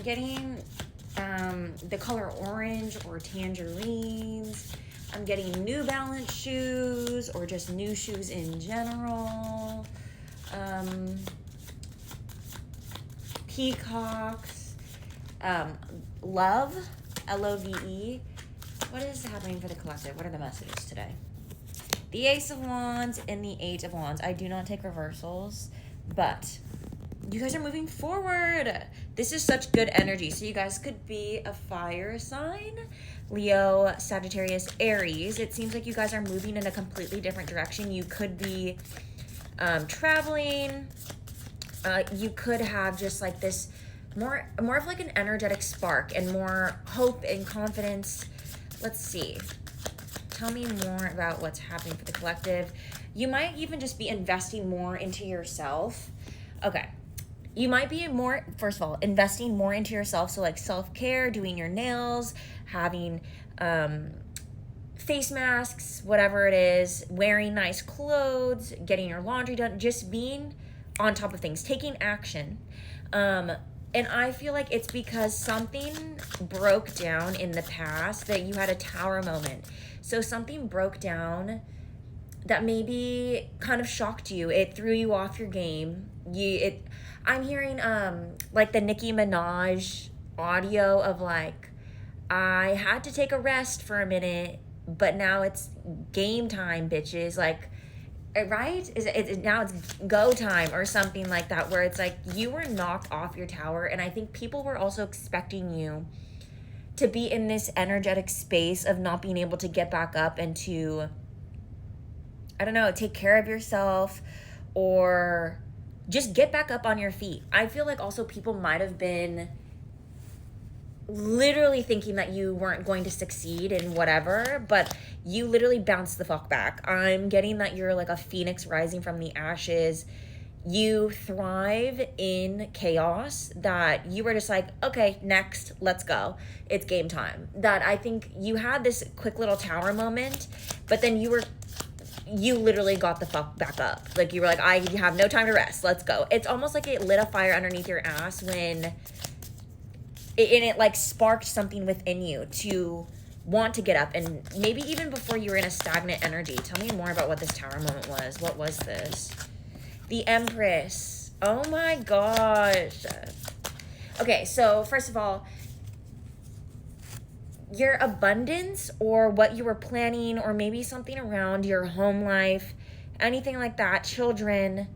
getting the color orange or tangerines. I'm getting New Balance shoes or just new shoes in general. Peacocks. Love. Love. What is happening for the collective? What are the messages today? The Ace of Wands and the Eight of Wands. I do not take reversals, but you guys are moving forward. This is such good energy. So you guys could be a fire sign. Leo, Sagittarius, Aries. It seems like you guys are moving in a completely different direction. You could be traveling. You could have just like this more of like an energetic spark and more hope and confidence. Let's see. Tell me more about what's happening for the collective. You might even just be investing more into yourself. Okay. You might be first of all, investing more into yourself. So like self-care, doing your nails, having face masks, whatever it is, wearing nice clothes, getting your laundry done, just being on top of things, taking action. And I feel like it's because something broke down in the past that you had a tower moment. So something broke down that maybe kind of shocked you. It threw you off your game. I'm hearing like the Nicki Minaj audio of like, I had to take a rest for a minute, but now it's game time, bitches. Like, right? Now it's go time or something like that, where it's like you were knocked off your tower. And I think people were also expecting you to be in this energetic space of not being able to get back up and to, I don't know, take care of yourself or just get back up on your feet. I feel like also people might have been literally thinking that you weren't going to succeed in whatever, but you literally bounced the fuck back. I'm getting that you're like a phoenix rising from the ashes. You thrive in chaos, that you were just like, okay, next, let's go. It's game time. That I think you had this quick little tower moment, but then you literally got the fuck back up. Like you were like, I have no time to rest. Let's go. It's almost like it lit a fire underneath your ass when it like sparked something within you to want to get up. And maybe even before you were in a stagnant energy. Tell me more about what this tower moment was. What was this? The Empress. Oh my gosh. Okay, so first of all, your abundance or what you were planning, or maybe something around your home life, anything like that, children,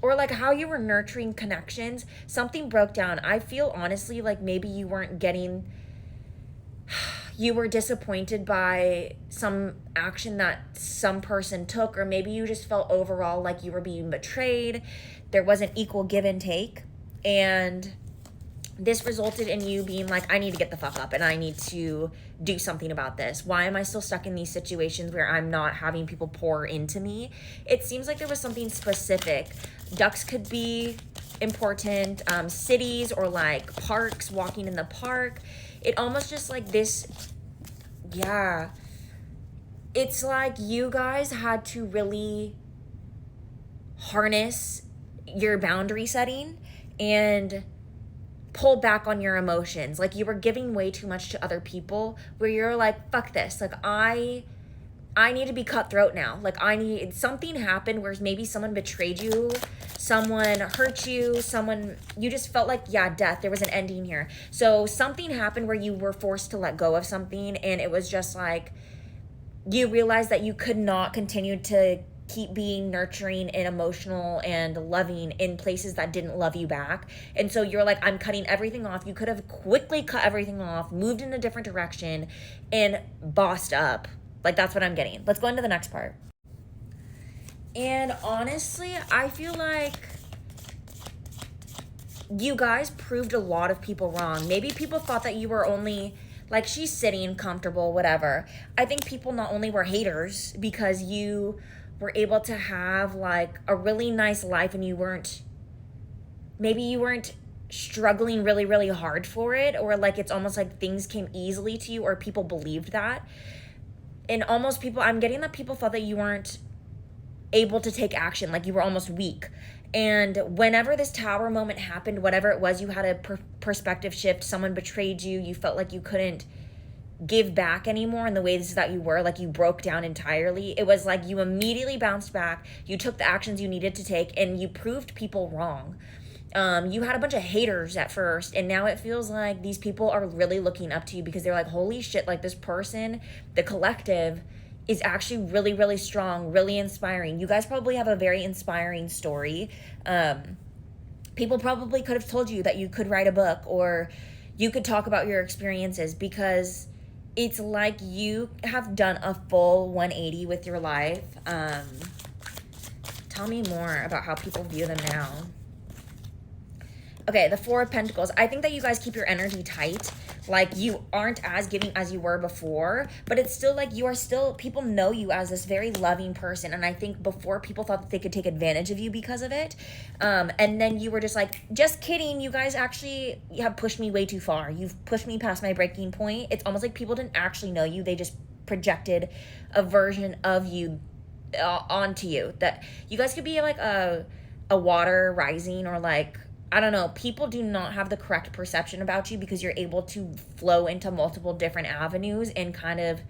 or like how you were nurturing connections, something broke down. I feel honestly like maybe you were disappointed by some action that some person took, or maybe you just felt overall like you were being betrayed. There wasn't equal give and take, and this resulted in you being like, I need to get the fuck up and I need to do something about this. Why am I still stuck in these situations where I'm not having people pour into me? It seems like there was something specific. Ducks could be important, cities or like parks, walking in the park. It almost just like this, yeah. It's like you guys had to really harness your boundary setting and pull back on your emotions. Like you were giving way too much to other people, where you're like, fuck this. Like I need to be cutthroat now. Like something happened where maybe someone betrayed you, someone hurt you, you just felt like, yeah, death. There was an ending here. So something happened where you were forced to let go of something, and it was just like, you realized that you could not continue to keep being nurturing and emotional and loving in places that didn't love you back. And so you're like, I'm cutting everything off. You could have quickly cut everything off, moved in a different direction, and bossed up. Like, that's what I'm getting. Let's go into the next part. And honestly, I feel like you guys proved a lot of people wrong. Maybe people thought that you were only like, she's sitting comfortable, whatever. I think people not only were haters because you were able to have like a really nice life, and you weren't struggling really, really hard for it, or like it's almost like things came easily to you, or people believed that. And I'm getting that people thought that you weren't able to take action, like you were almost weak. And whenever this tower moment happened, whatever it was, you had a perspective shift, someone betrayed you, you felt like you couldn't give back anymore in the ways that you were, like you broke down entirely. It was like you immediately bounced back, you took the actions you needed to take, and you proved people wrong. You had a bunch of haters at first, and now it feels like these people are really looking up to you because they're like, holy shit, like this person, the collective, is actually really, really strong, really inspiring. You guys probably have a very inspiring story. People probably could have told you that you could write a book or you could talk about your experiences, because it's like you have done a full 180 with your life. Tell me more about how people view them now. Okay, the Four of Pentacles. I think that you guys keep your energy tight. Like, you aren't as giving as you were before, but it's still like you are still, people know you as this very loving person. And I think before, people thought that they could take advantage of you because of it. And then you were just like, just kidding. You guys actually have pushed me way too far. You've pushed me past my breaking point. It's almost like people didn't actually know you. They just projected a version of you onto you. That you guys could be like a water rising, or like, I don't know, people do not have the correct perception about you because you're able to flow into multiple different avenues and kind of,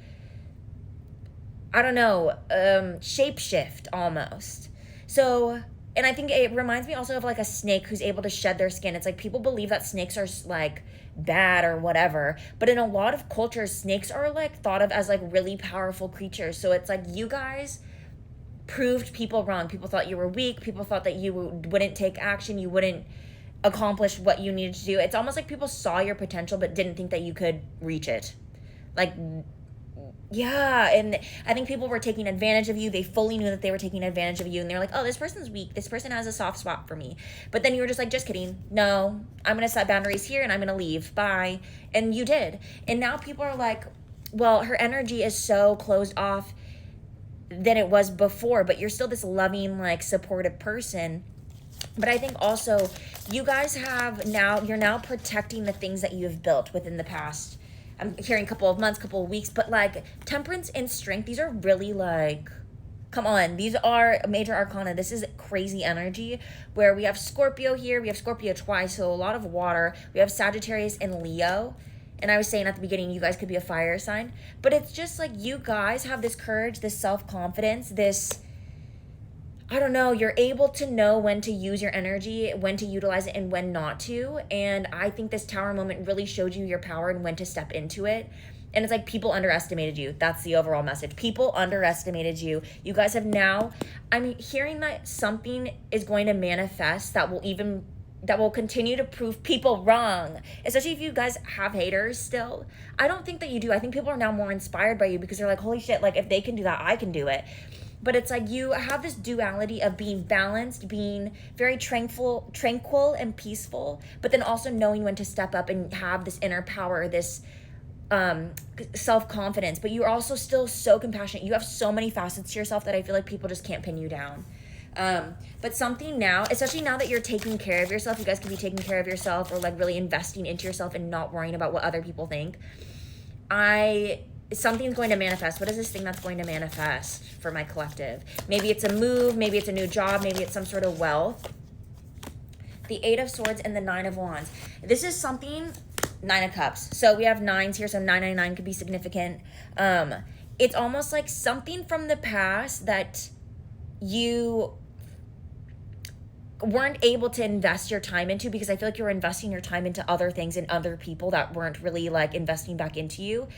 I don't know, shapeshift almost. So, and I think it reminds me also of like a snake who's able to shed their skin. It's like people believe that snakes are like bad or whatever, but in a lot of cultures, snakes are like thought of as like really powerful creatures. So it's like you guys proved people wrong. People thought you were weak. People thought that you wouldn't take action. You wouldn't accomplish what you needed to do. It's almost like people saw your potential but didn't think that you could reach it. Like, yeah, and I think people were taking advantage of you. They fully knew that they were taking advantage of you, and they're like, oh, this person's weak. This person has a soft spot for me. But then you were just like, just kidding. No, I'm going to set boundaries here and I'm going to leave. Bye. And you did. And now people are like, well, her energy is so closed off than it was before, but you're still this loving, like, supportive person. But I think also you guys you're now protecting the things that you have built within the past. I'm hearing couple of months, couple of weeks, but like Temperance and Strength, these are really like, come on, these are major arcana. This is crazy energy where we have Scorpio here. We have Scorpio twice, so a lot of water. We have Sagittarius and Leo. And I was saying at the beginning, you guys could be a fire sign. But it's just like you guys have this courage, this self-confidence, this, I don't know, you're able to know when to use your energy, when to utilize it, and when not to. And I think this tower moment really showed you your power and when to step into it. And it's like people underestimated you. That's the overall message. People underestimated you. You guys have now, I'm hearing that something is going to manifest that will continue to prove people wrong, especially if you guys have haters still. I don't think that you do. I think people are now more inspired by you because they're like, holy shit, like if they can do that, I can do it. But it's like you have this duality of being balanced, being very tranquil and peaceful, but then also knowing when to step up and have this inner power, this self-confidence. But you're also still so compassionate. You have so many facets to yourself that I feel like people just can't pin you down. But something now, especially now that you're taking care of yourself, you guys can be taking care of yourself or like really investing into yourself and not worrying about what other people think. Something's going to manifest. What is this thing that's going to manifest for my collective? Maybe it's a move, maybe it's a new job, maybe it's some sort of wealth. The Eight of Swords and the Nine of Wands. This is something, Nine of Cups. So we have nines here, so 999 could be significant. It's almost like something from the past that you weren't able to invest your time into, because I feel like you were investing your time into other things and other people that weren't really like investing back into you.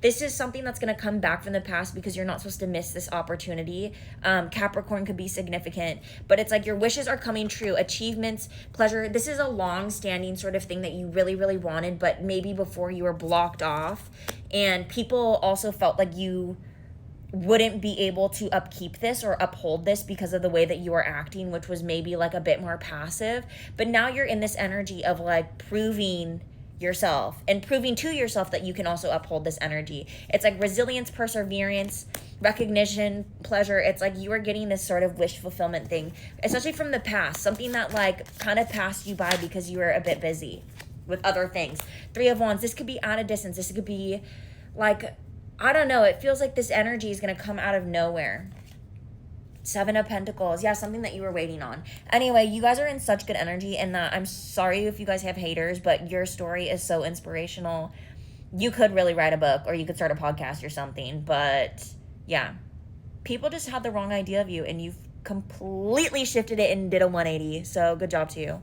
This is something that's going to come back from the past because you're not supposed to miss this opportunity. Capricorn could be significant, but it's like your wishes are coming true, achievements, pleasure. This is a long-standing sort of thing that you really, really wanted, but maybe before you were blocked off, and people also felt like you wouldn't be able to upkeep this or uphold this because of the way that you are acting, which was maybe like a bit more passive. But now you're in this energy of like proving yourself and proving to yourself that you can also uphold this energy. It's like resilience, perseverance, recognition, pleasure. It's like you are getting this sort of wish fulfillment thing, especially from the past, something that like kind of passed you by because you were a bit busy with other things. Three of Wands. This could be at a distance. This could be like, I don't know, it feels like this energy is going to come out of nowhere. Seven of Pentacles. Yeah, something that you were waiting on. Anyway, you guys are in such good energy, and I'm sorry if you guys have haters, but your story is so inspirational. You could really write a book, or you could start a podcast or something. But yeah, people just had the wrong idea of you, and you've completely shifted it and did a 180. So good job to you.